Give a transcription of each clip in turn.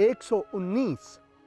119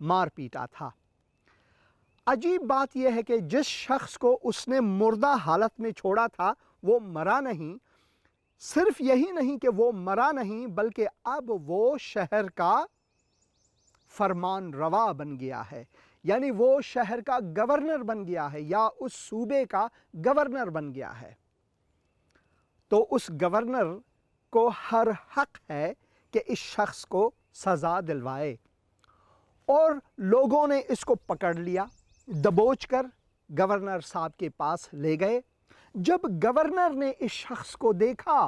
مار پیٹا تھا۔ عجیب بات یہ ہے کہ جس شخص کو اس نے مردہ حالت میں چھوڑا تھا وہ مرا نہیں، صرف یہی نہیں کہ وہ مرا نہیں بلکہ اب وہ شہر کا فرمان روا بن گیا ہے، یعنی وہ شہر کا گورنر بن گیا ہے یا اس صوبے کا گورنر بن گیا ہے۔ تو اس گورنر کو ہر حق ہے کہ اس شخص کو سزا دلوائے، اور لوگوں نے اس کو پکڑ لیا، دبوچ کر گورنر صاحب کے پاس لے گئے۔ جب گورنر نے اس شخص کو دیکھا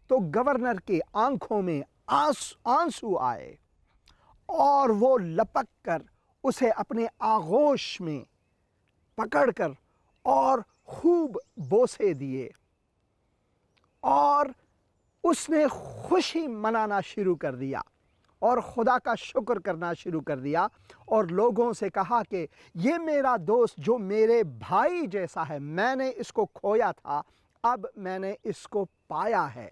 تو گورنر کے آنکھوں میں آنسو آئے اور وہ لپک کر اسے اپنے آغوش میں پکڑ کر اور خوب بوسے دیے، اور اس نے خوشی منانا شروع کر دیا اور خدا کا شکر کرنا شروع کر دیا، اور لوگوں سے کہا کہ یہ میرا دوست جو میرے بھائی جیسا ہے، میں نے اس کو کھویا تھا، اب میں نے اس کو پایا ہے۔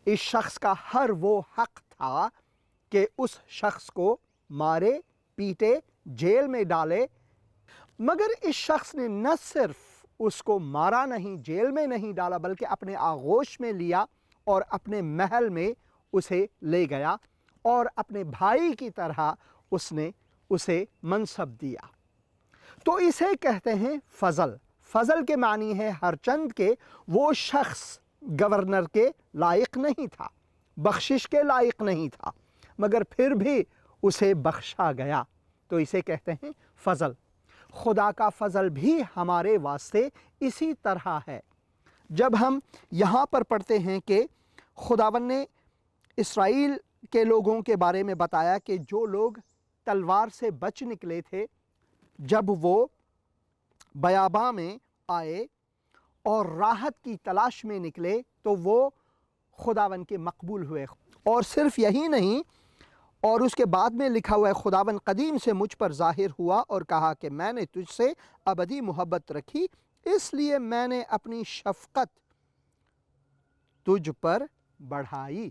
اس شخص کا ہر وہ حق تھا کہ اس شخص کو مارے، پیٹے، جیل میں ڈالے، مگر اس شخص نے نہ صرف اس کو مارا نہیں، جیل میں نہیں ڈالا، بلکہ اپنے آغوش میں لیا اور اپنے محل میں اسے لے گیا اور اپنے بھائی کی طرح اس نے اسے منصب دیا۔ تو اسے کہتے ہیں فضل۔ فضل کے معنی ہے ہر چند کہ وہ شخص گورنر کے لائق نہیں تھا، بخشش کے لائق نہیں تھا، مگر پھر بھی اسے بخشا گیا، تو اسے کہتے ہیں فضل۔ خدا کا فضل بھی ہمارے واسطے اسی طرح ہے۔ جب ہم یہاں پر پڑھتے ہیں کہ خداوند نے اسرائیل کے لوگوں کے بارے میں بتایا کہ جو لوگ تلوار سے بچ نکلے تھے، جب وہ بیاباں میں آئے اور راحت کی تلاش میں نکلے تو وہ خداوند کے مقبول ہوئے۔ اور صرف یہی نہیں، اور اس کے بعد میں لکھا ہوا ہے خداوند قدیم سے مجھ پر ظاہر ہوا اور کہا کہ میں نے تجھ سے ابدی محبت رکھی، اس لیے میں نے اپنی شفقت تجھ پر بڑھائی۔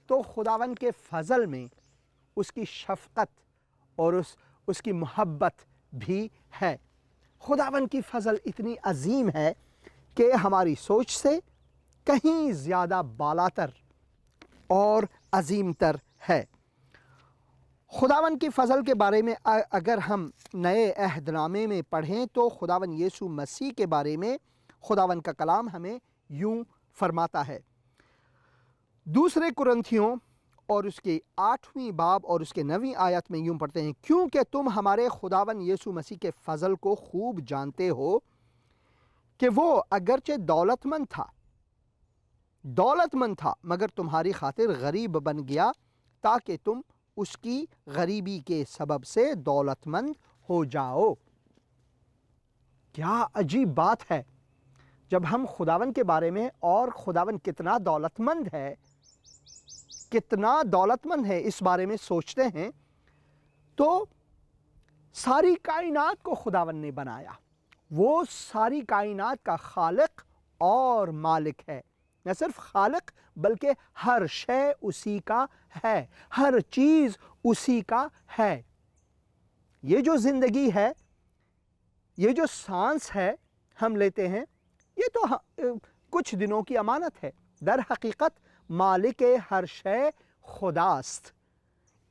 تو خداوند کے فضل میں اس کی شفقت اور اس کی محبت بھی ہے۔ خداوند کی فضل اتنی عظیم ہے کہ ہماری سوچ سے کہیں زیادہ بالاتر اور عظیم تر ہے۔ خداوند کی فضل کے بارے میں اگر ہم نئے عہد نامے میں پڑھیں تو خداوند یسوع مسیح کے بارے میں خداوند کا کلام ہمیں یوں فرماتا ہے۔ دوسرے کرنتھیوں اور اس کے 8ویں باب اور اس کے 9ویں آیت میں یوں پڑھتے ہیں، کیونکہ تم ہمارے خداوند یسوع مسیح کے فضل کو خوب جانتے ہو کہ وہ اگرچہ دولت مند تھا مگر تمہاری خاطر غریب بن گیا تاکہ تم اس کی غریبی کے سبب سے دولت مند ہو جاؤ۔ کیا عجیب بات ہے جب ہم خداوند کے بارے میں اور خداوند کتنا دولت مند ہے اس بارے میں سوچتے ہیں تو ساری کائنات کو خداوند نے بنایا، وہ ساری کائنات کا خالق اور مالک ہے۔ نہ صرف خالق بلکہ ہر شے اسی کا ہے، ہر چیز اسی کا ہے۔ یہ جو زندگی ہے، یہ جو سانس ہے ہم لیتے ہیں، یہ تو کچھ دنوں کی امانت ہے۔ در حقیقت مالک ہر شے خداست،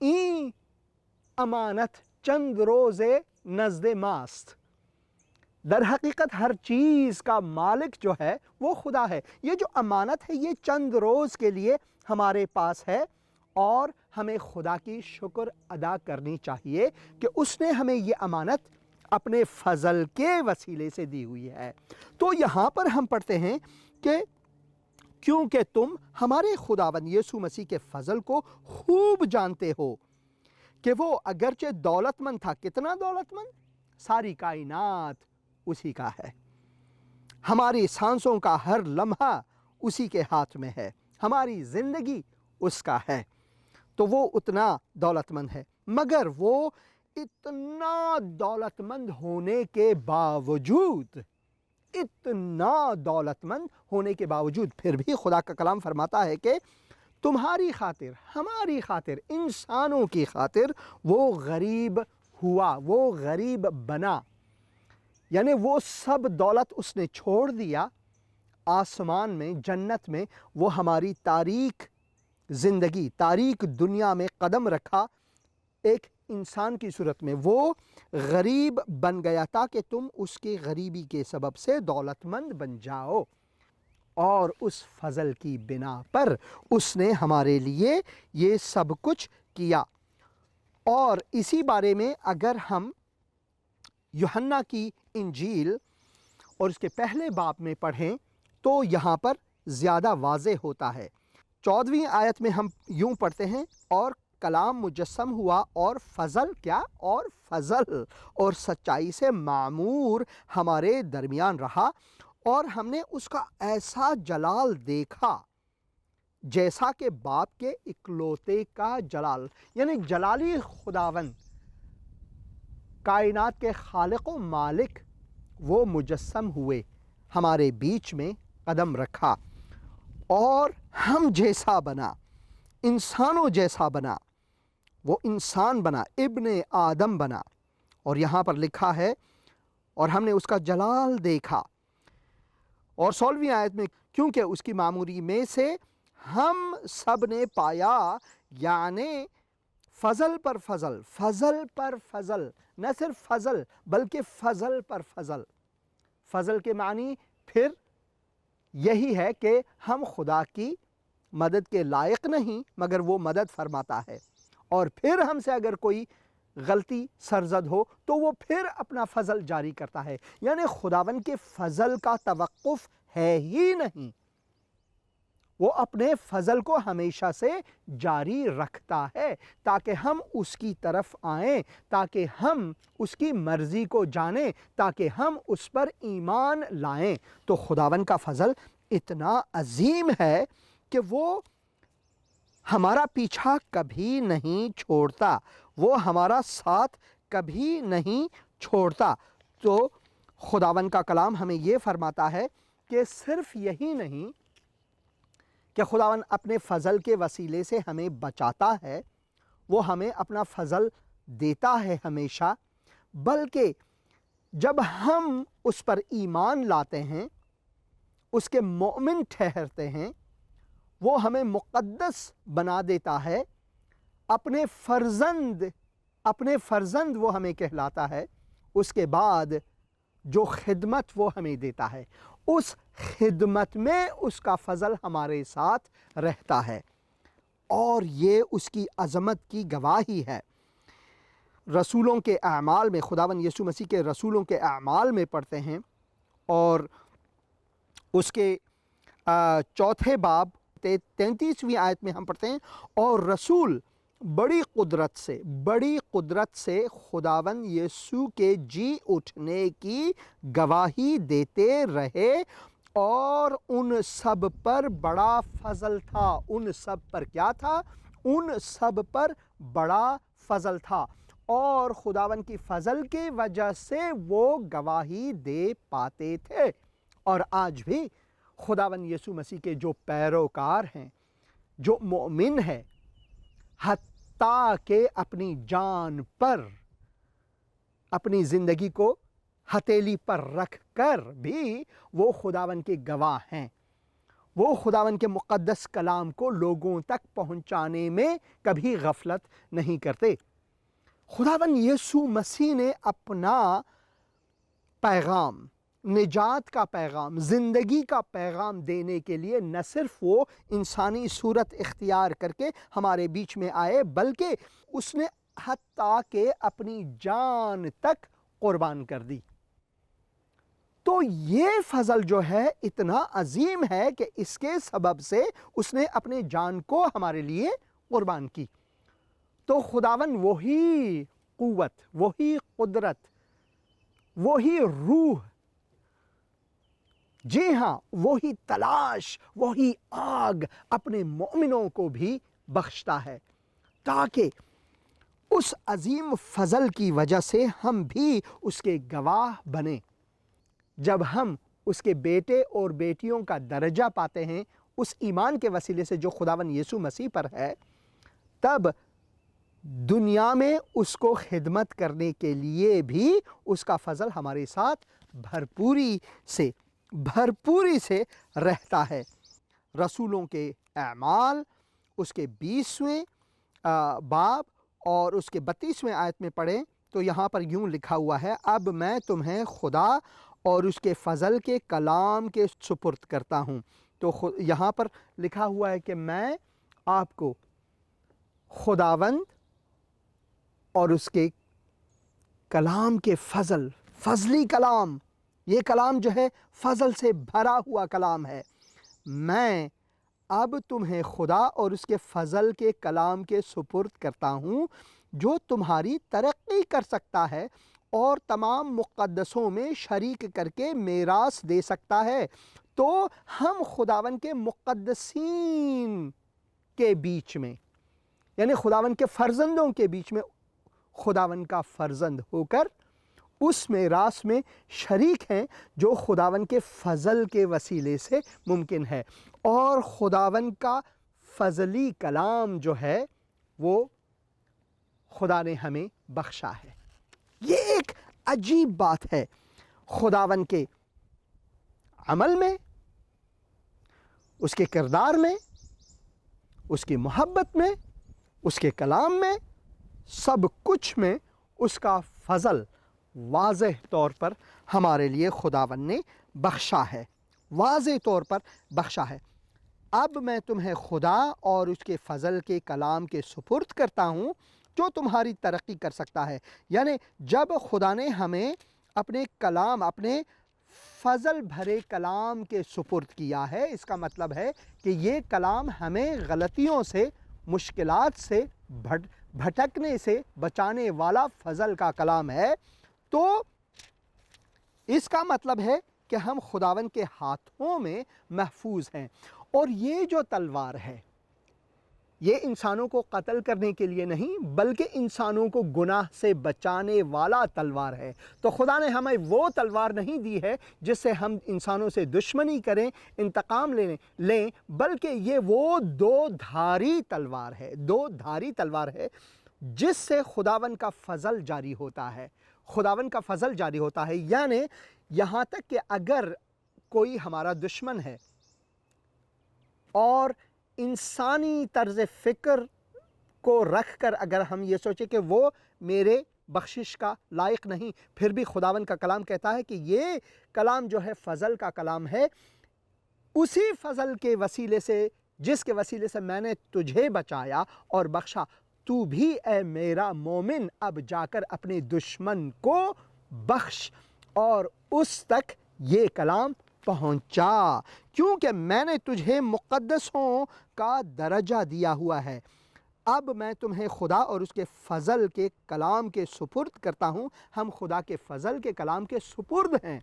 این امانت چند روز نزد ماست۔ در حقیقت ہر چیز کا مالک جو ہے وہ خدا ہے۔ یہ جو امانت ہے یہ چند روز کے لیے ہمارے پاس ہے، اور ہمیں خدا کی شکر ادا کرنی چاہیے کہ اس نے ہمیں یہ امانت اپنے فضل کے وسیلے سے دی ہوئی ہے۔ تو یہاں پر ہم پڑھتے ہیں کہ کیونکہ تم ہمارے خداوند یسوع مسیح کے فضل کو خوب جانتے ہو کہ وہ اگرچہ دولت مند تھا، کتنا دولت مند؟ ساری کائنات اسی کا ہے، ہماری سانسوں کا ہر لمحہ اسی کے ہاتھ میں ہے، ہماری زندگی اس کا ہے، تو وہ اتنا دولت مند ہے۔ مگر وہ اتنا دولت مند ہونے کے باوجود پھر بھی خدا کا کلام فرماتا ہے کہ تمہاری خاطر، ہماری خاطر، انسانوں کی خاطر وہ غریب ہوا، وہ غریب بنا. یعنی وہ سب دولت اس نے چھوڑ دیا آسمان میں، جنت میں، وہ ہماری تاریک زندگی، تاریک دنیا میں قدم رکھا ایک انسان کی صورت میں. وہ غریب بن گیا تاکہ تم اس کی غریبی کے سبب سے دولت مند بن جاؤ، اور اس فضل کی بنا پر اس نے ہمارے لیے یہ سب کچھ کیا. اور اسی بارے میں اگر ہم یوحنا کی انجیل اور اس کے پہلے باب میں پڑھیں تو یہاں پر زیادہ واضح ہوتا ہے. 14ویں آیت میں ہم یوں پڑھتے ہیں، اور کلام مجسم ہوا اور فضل، کیا؟ اور فضل اور سچائی سے معمور ہمارے درمیان رہا، اور ہم نے اس کا ایسا جلال دیکھا جیسا کہ باپ کے اکلوتے کا جلال. یعنی جلالی خداوند، کائنات کے خالق و مالک، وہ مجسم ہوئے، ہمارے بیچ میں قدم رکھا، اور ہم جیسا بنا، انسانوں جیسا بنا. وہ انسان بنا، ابن آدم بنا. اور یہاں پر لکھا ہے اور ہم نے اس کا جلال دیکھا. اور 16ویں آیت میں، کیونکہ اس کی معموری میں سے ہم سب نے پایا، یعنی فضل پر فضل، فضل پر فضل، نہ صرف فضل بلکہ فضل پر فضل. فضل کے معنی پھر یہی ہے کہ ہم خدا کی مدد کے لائق نہیں مگر وہ مدد فرماتا ہے، اور پھر ہم سے اگر کوئی غلطی سرزد ہو تو وہ پھر اپنا فضل جاری کرتا ہے. یعنی خداوند کے فضل کا توقف ہے ہی نہیں، وہ اپنے فضل کو ہمیشہ سے جاری رکھتا ہے تاکہ ہم اس کی طرف آئیں، تاکہ ہم اس کی مرضی کو جانیں، تاکہ ہم اس پر ایمان لائیں. تو خداوند کا فضل اتنا عظیم ہے کہ وہ ہمارا پیچھا کبھی نہیں چھوڑتا، وہ ہمارا ساتھ کبھی نہیں چھوڑتا. تو خداوند کا کلام ہمیں یہ فرماتا ہے کہ صرف یہی نہیں کہ خداوند اپنے فضل کے وسیلے سے ہمیں بچاتا ہے، وہ ہمیں اپنا فضل دیتا ہے ہمیشہ، بلکہ جب ہم اس پر ایمان لاتے ہیں، اس کے مومن ٹھہرتے ہیں، وہ ہمیں مقدس بنا دیتا ہے، اپنے فرزند وہ ہمیں کہلاتا ہے. اس کے بعد جو خدمت وہ ہمیں دیتا ہے، اس خدمت میں اس کا فضل ہمارے ساتھ رہتا ہے، اور یہ اس کی عظمت کی گواہی ہے. رسولوں کے اعمال میں، خداوند یسوع مسیح کے رسولوں کے اعمال میں پڑھتے ہیں، اور اس کے 4 باب 33ویں آیت میں ہم پڑھتے ہیں، اور رسول بڑی قدرت سے خداوند یسوع کے جی اٹھنے کی گواہی دیتے رہے، اور ان سب پر بڑا فضل تھا. ان سب پر کیا تھا؟ ان سب پر بڑا فضل تھا، اور خداوند کی فضل کی وجہ سے وہ گواہی دے پاتے تھے. اور آج بھی خداوند یسوع مسیح کے جو پیروکار ہیں، جو مومن ہے، حتیٰ کہ اپنی جان پر، اپنی زندگی کو ہتھیلی پر رکھ کر بھی وہ خداوند کے گواہ ہیں. وہ خداوند کے مقدس کلام کو لوگوں تک پہنچانے میں کبھی غفلت نہیں کرتے. خداوند یسوع مسیح نے اپنا پیغام، نجات کا پیغام، زندگی کا پیغام دینے کے لیے نہ صرف وہ انسانی صورت اختیار کر کے ہمارے بیچ میں آئے، بلکہ اس نے حتیٰ کہ اپنی جان تک قربان کر دی. تو یہ فضل جو ہے اتنا عظیم ہے کہ اس کے سبب سے اس نے اپنے جان کو ہمارے لیے قربان کی. تو خداوند وہی قوت، وہی قدرت، وہی روح، جی ہاں وہی تلاش، وہی آگ اپنے مومنوں کو بھی بخشتا ہے، تاکہ اس عظیم فضل کی وجہ سے ہم بھی اس کے گواہ بنیں. جب ہم اس کے بیٹے اور بیٹیوں کا درجہ پاتے ہیں، اس ایمان کے وسیلے سے جو خداوند یسوع مسیح پر ہے، تب دنیا میں اس کو خدمت کرنے کے لیے بھی اس کا فضل ہمارے ساتھ بھرپوری سے رہتا ہے۔ رسولوں کے اعمال اس کے 20ویں باب اور اس کے 32ویں آیت میں پڑھیں تو یہاں پر یوں لکھا ہوا ہے، اب میں تمہیں خدا اور اس کے فضل کے کلام کے سپرد کرتا ہوں۔ تو یہاں پر لکھا ہوا ہے کہ میں آپ کو خداوند اور اس کے کلام کے فضلی کلام، یہ کلام جو ہے فضل سے بھرا ہوا کلام ہے، میں اب تمہیں خدا اور اس کے فضل کے کلام کے سپرد کرتا ہوں جو تمہاری ترقی کر سکتا ہے اور تمام مقدسوں میں شریک کر کے میراث دے سکتا ہے۔ تو ہم خداوند کے مقدسین کے بیچ میں، یعنی خداوند کے فرزندوں کے بیچ میں خداوند کا فرزند ہو کر اس میراث میں شریک ہیں جو خداوند کے فضل کے وسیلے سے ممکن ہے۔ اور خداوند کا فضلی کلام جو ہے وہ خدا نے ہمیں بخشا ہے۔ یہ ایک عجیب بات ہے، خداوند کے عمل میں، اس کے کردار میں، اس کی محبت میں، اس کے کلام میں، سب کچھ میں اس کا فضل واضح طور پر ہمارے لیے خداوند نے بخشا ہے، واضح طور پر بخشا ہے۔ اب میں تمہیں خدا اور اس کے فضل کے کلام کے سپرد کرتا ہوں جو تمہاری ترقی کر سکتا ہے۔ یعنی جب خدا نے ہمیں اپنے کلام، اپنے فضل بھرے کلام کے سپرد کیا ہے، اس کا مطلب ہے کہ یہ کلام ہمیں غلطیوں سے، مشکلات سے، بھٹکنے سے بچانے والا فضل کا کلام ہے، تو اس کا مطلب ہے کہ ہم خداوند کے ہاتھوں میں محفوظ ہیں۔ اور یہ جو تلوار ہے، یہ انسانوں کو قتل کرنے کے لیے نہیں بلکہ انسانوں کو گناہ سے بچانے والا تلوار ہے۔ تو خدا نے ہمیں وہ تلوار نہیں دی ہے جس سے ہم انسانوں سے دشمنی کریں، انتقام لیں، بلکہ یہ وہ دو دھاری تلوار ہے جس سے خداوند کا فضل جاری ہوتا ہے، خداوند کا فضل جاری ہوتا ہے۔ یعنی یہاں تک کہ اگر کوئی ہمارا دشمن ہے اور انسانی طرز فکر کو رکھ کر اگر ہم یہ سوچیں کہ وہ میرے بخشش کا لائق نہیں، پھر بھی خداوند کا کلام کہتا ہے کہ یہ کلام جو ہے فضل کا کلام ہے، اسی فضل کے وسیلے سے، جس کے وسیلے سے میں نے تجھے بچایا اور بخشا، تو بھی اے میرا مومن اب جا کر اپنے دشمن کو بخش اور اس تک یہ کلام پہنچا، کیونکہ میں نے تجھے مقدسوں کا درجہ دیا ہوا ہے۔ اب میں تمہیں خدا اور اس کے فضل کے کلام کے سپرد کرتا ہوں۔ ہم خدا کے فضل کے کلام کے سپرد ہیں،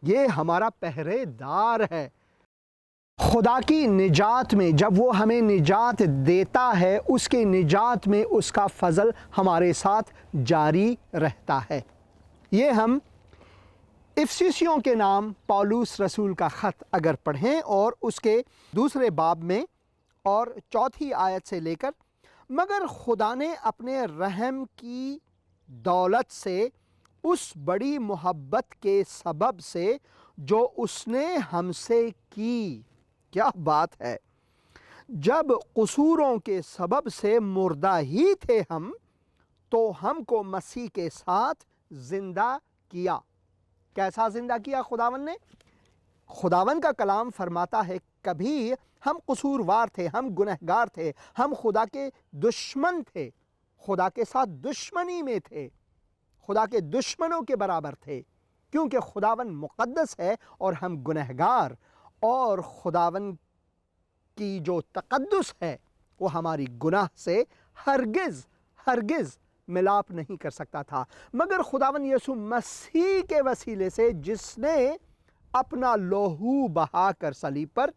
یہ ہمارا پہرے دار ہے۔ خدا کی نجات میں جب وہ ہمیں نجات دیتا ہے، اس کے نجات میں اس کا فضل ہمارے ساتھ جاری رہتا ہے۔ یہ ہم افسیسیوں کے نام پولس رسول کا خط اگر پڑھیں اور اس کے 2 باب میں اور 4 آیت سے لے کر، مگر خدا نے اپنے رحم کی دولت سے اس بڑی محبت کے سبب سے جو اس نے ہم سے کی، کیا بات ہے، جب قصوروں کے سبب سے مردہ ہی تھے ہم، تو ہم کو مسیح کے ساتھ زندہ کیا۔ کیسا زندہ کیا خداوند نے؟ خداوند کا کلام فرماتا ہے کبھی ہم قصوروار تھے، ہم گنہگار تھے، ہم خدا کے دشمن تھے، خدا کے ساتھ دشمنی میں تھے، خدا کے دشمنوں کے برابر تھے، کیونکہ خداوند مقدس ہے اور ہم گنہگار، اور خداوند کی جو تقدس ہے وہ ہماری گناہ سے ہرگز ملاپ نہیں کر سکتا تھا، مگر خداوند یسوع مسیح کے وسیلے سے، جس نے اپنا لہو بہا کر صلیب پر،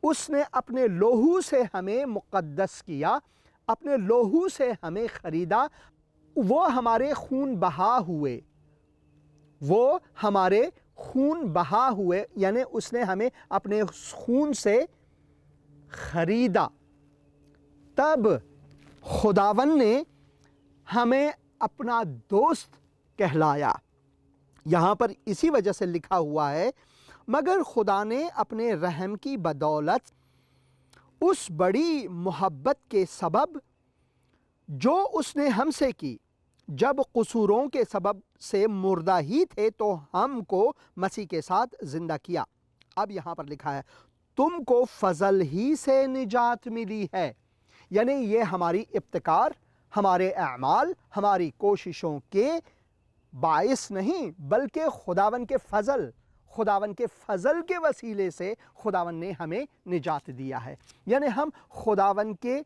اس نے اپنے لہو سے ہمیں مقدس کیا، اپنے لہو سے ہمیں خریدا، وہ ہمارے خون بہا ہوئے، وہ ہمارے خون بہا ہوئے، یعنی اس نے ہمیں اپنے خون سے خریدا، تب خداوند نے ہمیں اپنا دوست کہلایا۔ یہاں پر اسی وجہ سے لکھا ہوا ہے، مگر خدا نے اپنے رحم کی بدولت اس بڑی محبت کے سبب جو اس نے ہم سے کی، جب قصوروں کے سبب سے مردہ ہی تھے تو ہم کو مسیح کے ساتھ زندہ کیا۔ اب یہاں پر لکھا ہے تم کو فضل ہی سے نجات ملی ہے، یعنی یہ ہماری ابتکار، ہمارے اعمال، ہماری کوششوں کے باعث نہیں، بلکہ خداوند کے فضل کے وسیلے سے خداوند نے ہمیں نجات دیا ہے۔ یعنی ہم خداوند کے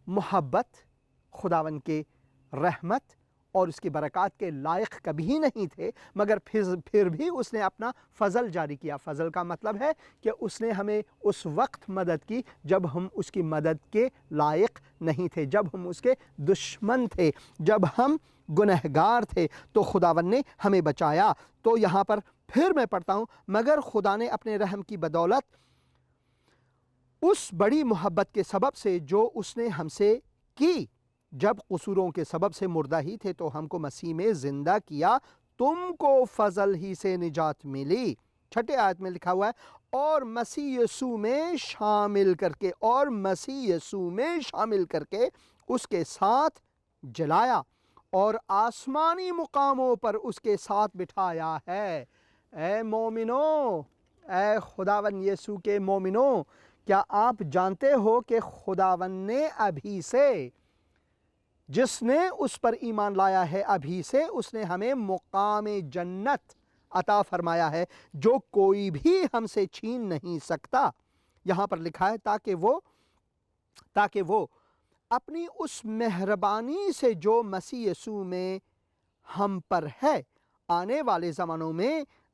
محبت، خداوند کے رحمت اور اس کی برکات کے لائق کبھی نہیں تھے، مگر پھر بھی اس نے اپنا فضل جاری کیا۔ فضل کا مطلب ہے کہ اس نے ہمیں اس وقت مدد کی جب ہم اس کی مدد کے لائق نہیں تھے، جب ہم اس کے دشمن تھے، جب ہم گنہگار تھے، تو خداوند نے ہمیں بچایا۔ تو یہاں پر پھر میں پڑھتا ہوں، مگر خدا نے اپنے رحم کی بدولت اس بڑی محبت کے سبب سے جو اس نے ہم سے کی، جب قصوروں کے سبب سے مردہ ہی تھے تو ہم کو مسیح میں زندہ کیا، تم کو فضل ہی سے نجات ملی۔ 6 آیت میں لکھا ہوا ہے اور مسیح یسوع میں شامل کر کے اس کے ساتھ جلایا اور آسمانی مقاموں پر اس کے ساتھ بٹھایا ہے۔ اے مومنو، اے خداوند یسوع کے مومنو، کیا آپ جانتے ہو کہ خداوند نے ابھی سے، جس نے اس پر ایمان لایا ہے، ابھی سے اس نے ہمیں مقام جنت عطا فرمایا ہے جو کوئی بھی ہم سے چھین نہیں سکتا۔ یہاں پر لکھا ہے تاکہ وہ اپنی اس مہربانی سے جو مسیح یسوع میں ہم پر ہے، آنے والے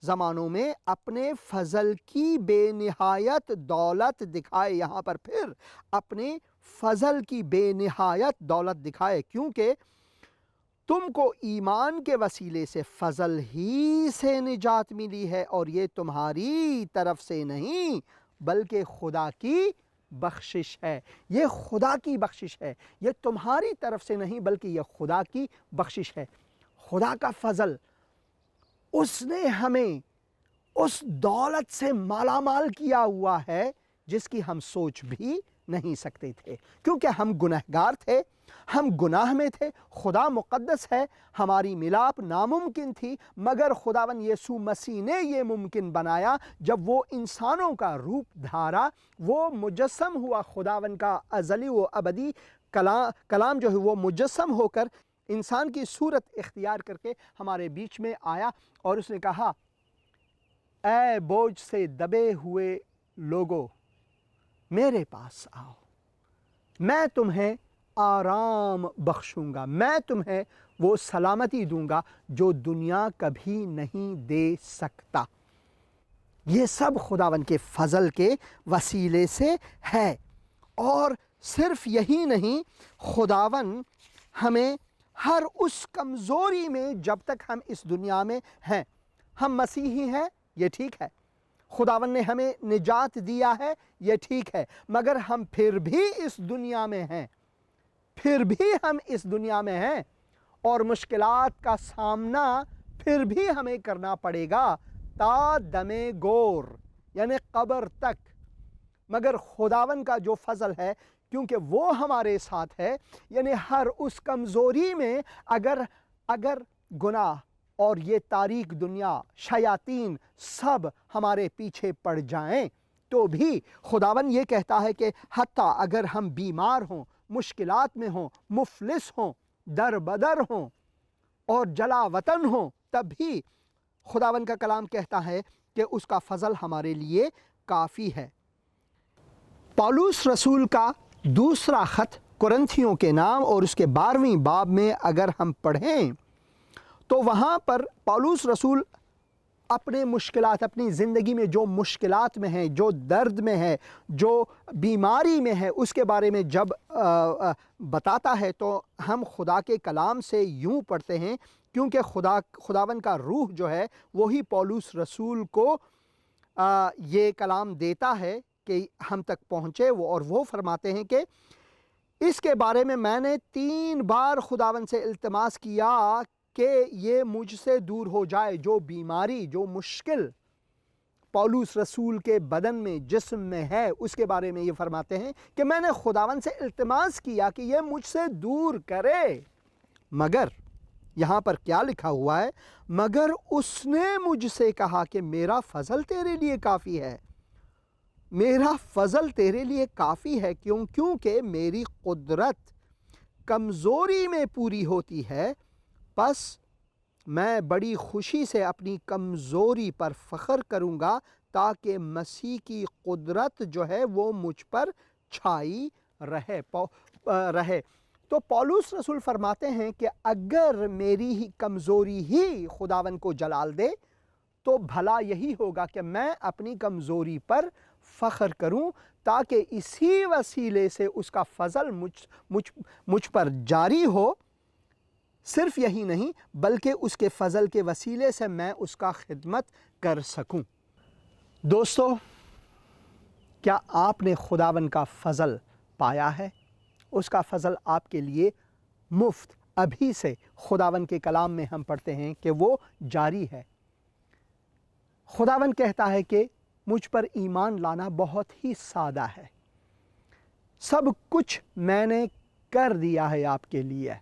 زمانوں میں اپنے فضل کی بے نہایت دولت دکھائے۔ یہاں پر پھر اپنے فضل کی بے نہایت دولت دکھائے، کیونکہ تم کو ایمان کے وسیلے سے فضل ہی سے نجات ملی ہے، اور یہ تمہاری طرف سے نہیں بلکہ خدا کی بخشش ہے۔ یہ خدا کی بخشش ہے، یہ تمہاری طرف سے نہیں بلکہ یہ خدا کی بخشش ہے۔ خدا کا فضل، اس نے ہمیں اس دولت سے مالا مال کیا ہوا ہے جس کی ہم سوچ بھی نہیں سکتے تھے، کیونکہ ہم گنہگار تھے، ہم گناہ میں تھے، خدا مقدس ہے، ہماری ملاپ ناممکن تھی، مگر خداوند یسوع مسیح نے یہ ممکن بنایا جب وہ انسانوں کا روپ دھارا، وہ مجسم ہوا، خداوند کا ازلی و ابدی کلام جو ہے وہ مجسم ہو کر انسان کی صورت اختیار کر کے ہمارے بیچ میں آیا، اور اس نے کہا اے بوجھ سے دبے ہوئے لوگو میرے پاس آؤ، میں تمہیں آرام بخشوں گا، میں تمہیں وہ سلامتی دوں گا جو دنیا کبھی نہیں دے سکتا۔ یہ سب خداوند کے فضل کے وسیلے سے ہے، اور صرف یہی نہیں، خداوند ہمیں ہر اس کمزوری میں، جب تک ہم اس دنیا میں ہیں، ہم مسیحی ہیں، یہ ٹھیک ہے، خداوند نے ہمیں نجات دیا ہے، یہ ٹھیک ہے، مگر ہم پھر بھی اس دنیا میں ہیں، اور مشکلات کا سامنا پھر بھی ہمیں کرنا پڑے گا تا دم گور، یعنی قبر تک۔ مگر خداوند کا جو فضل ہے، کیونکہ وہ ہمارے ساتھ ہے، یعنی ہر اس کمزوری میں اگر گناہ اور یہ تاریک دنیا، شیاطین سب ہمارے پیچھے پڑ جائیں، تو بھی خداوند یہ کہتا ہے کہ حتیٰ اگر ہم بیمار ہوں، مشکلات میں ہوں، مفلس ہوں، در بدر ہوں اور جلا وطن ہوں، تب بھی خداوند کا کلام کہتا ہے کہ اس کا فضل ہمارے لیے کافی ہے۔ پولس رسول کا دوسرا خط کرنتھیوں کے نام اور اس کے 12ویں باب میں اگر ہم پڑھیں تو وہاں پر پولس رسول اپنے مشکلات، اپنی زندگی میں جو مشکلات میں ہیں، جو درد میں ہے، جو بیماری میں ہے، اس کے بارے میں جب بتاتا ہے تو ہم خدا کے کلام سے یوں پڑھتے ہیں کیونکہ خداون کا روح جو ہے وہی پولس رسول کو یہ کلام دیتا ہے کہ ہم تک پہنچے، اور وہ فرماتے ہیں کہ اس کے بارے میں نے 3 بار خداون سے التماس کیا کہ یہ مجھ سے دور ہو جائے۔ جو بیماری، جو مشکل پولس رسول کے بدن میں، جسم میں ہے، اس کے بارے میں یہ فرماتے ہیں کہ میں نے خداون سے التماس کیا کہ یہ مجھ سے دور کرے، مگر یہاں پر کیا لکھا ہوا ہے؟ مگر اس نے مجھ سے کہا کہ میرا فضل تیرے لیے کافی ہے، میرا فضل تیرے لیے کافی ہے، کیونکہ میری قدرت کمزوری میں پوری ہوتی ہے، پس میں بڑی خوشی سے اپنی کمزوری پر فخر کروں گا، تاکہ مسیح کی قدرت جو ہے وہ مجھ پر چھائی رہے۔ تو پولس رسول فرماتے ہیں کہ اگر میری ہی کمزوری ہی خداون کو جلال دے تو بھلا یہی ہوگا کہ میں اپنی کمزوری پر فخر کروں، تاکہ اسی وسیلے سے اس کا فضل مجھ پر جاری ہو۔ صرف یہی نہیں بلکہ اس کے فضل کے وسیلے سے میں اس کا خدمت کر سکوں۔ دوستو، کیا آپ نے خداون کا فضل پایا ہے؟ اس کا فضل آپ کے لیے مفت ابھی سے خداون کے کلام میں ہم پڑھتے ہیں کہ وہ جاری ہے۔ خداون کہتا ہے کہ مجھ پر ایمان لانا بہت ہی سادہ ہے، سب کچھ میں نے کر دیا ہے آپ کے لیے،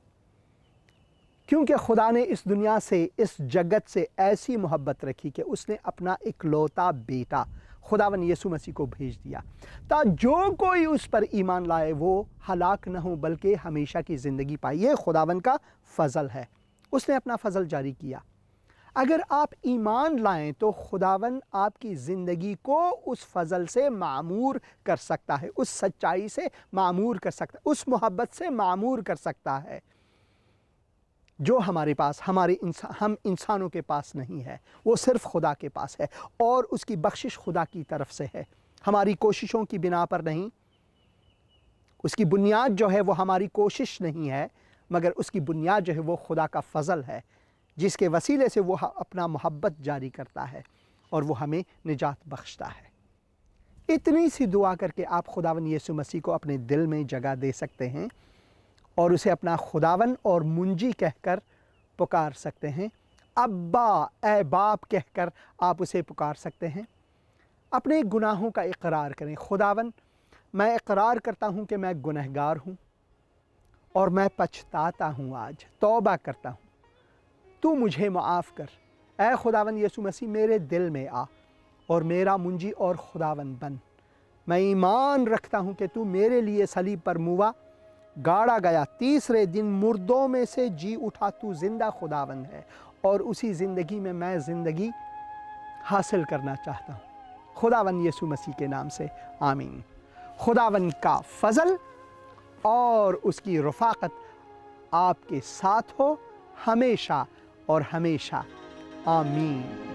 کیونکہ خدا نے اس دنیا سے، اس جگت سے ایسی محبت رکھی کہ اس نے اپنا اکلوتا بیٹا خداون یسوع مسیح کو بھیج دیا، تا جو کوئی اس پر ایمان لائے وہ ہلاک نہ ہو بلکہ ہمیشہ کی زندگی پائے۔ یہ خداون کا فضل ہے، اس نے اپنا فضل جاری کیا۔ اگر آپ ایمان لائیں تو خداون آپ کی زندگی کو اس فضل سے معمور کر سکتا ہے، اس سچائی سے معمور کر سکتا ہے، اس محبت سے معمور کر سکتا ہے جو ہمارے پاس، ہم انسانوں کے پاس نہیں ہے، وہ صرف خدا کے پاس ہے، اور اس کی بخشش خدا کی طرف سے ہے، ہماری کوششوں کی بنا پر نہیں۔ اس کی بنیاد جو ہے وہ ہماری کوشش نہیں ہے، مگر اس کی بنیاد جو ہے وہ خدا کا فضل ہے، جس کے وسیلے سے وہ اپنا محبت جاری کرتا ہے اور وہ ہمیں نجات بخشتا ہے۔ اتنی سی دعا کر کے آپ خداون یسوع مسیح کو اپنے دل میں جگہ دے سکتے ہیں اور اسے اپنا خداون اور منجی کہہ کر پکار سکتے ہیں۔ ابا، اے باپ کہہ کر آپ اسے پکار سکتے ہیں۔ اپنے گناہوں کا اقرار کریں۔ خداون، میں اقرار کرتا ہوں کہ میں گنہگار ہوں اور میں پچھتاتا ہوں، آج توبہ کرتا ہوں، تو مجھے معاف کر۔ اے خداون یسوع مسیح، میرے دل میں آ اور میرا منجی اور خداون بن۔ میں ایمان رکھتا ہوں کہ تو میرے لیے صلیب پر موا، گاڑا گیا، تیسرے دن مردوں میں سے جی اٹھا، تو زندہ خداون ہے، اور اسی زندگی میں زندگی حاصل کرنا چاہتا ہوں۔ خداون یسوع مسیح کے نام سے آمین۔ خداون کا فضل اور اس کی رفاقت آپ کے ساتھ ہو ہمیشہ اور ہمیشہ، آمین۔